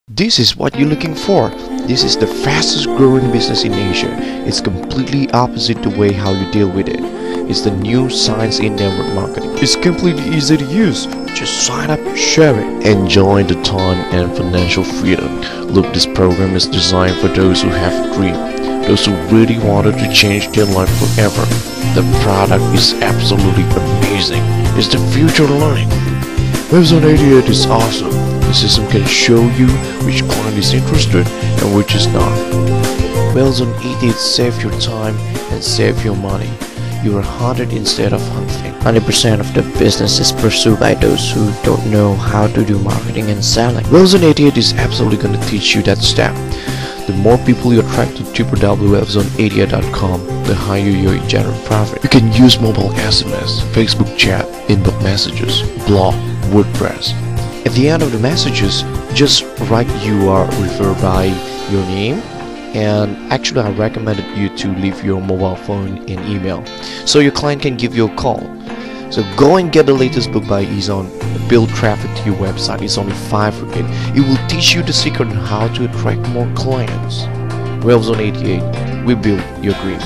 This is what you're looking for. This is the fastest growing business in Asia. It's completely opposite the way how you deal with it. It's the new science in network marketing. It's completely easy to use. Just sign up, share it. Enjoy the time and financial freedom. Look, this program is designed for those who have a dream, those who really wanted to change their life forever. The product is absolutely amazing. It's the future line. Webzone 88 is awesome. The system can show you which client is interested and which is not. Webzone 88 save your time and save your money. You are hunted instead of hunting. 90% of the business is pursued by those who don't know how to do marketing and selling. Webzone 88 is absolutely going to teach you that step. The more people you attract to www.webzone88.com, the higher your general profit. You can use mobile SMS, Facebook chat, inbox messages, blog, WordPress. At the end of the messages, just write you are referred by your name, and actually I recommended you to leave your mobile phone and email so your client can give you a call. So go and get the latest book by Ezone, Build Traffic to Your Website. It's only $5. It will teach you the secret on how to attract more clients. Webzone 88, we build your dream.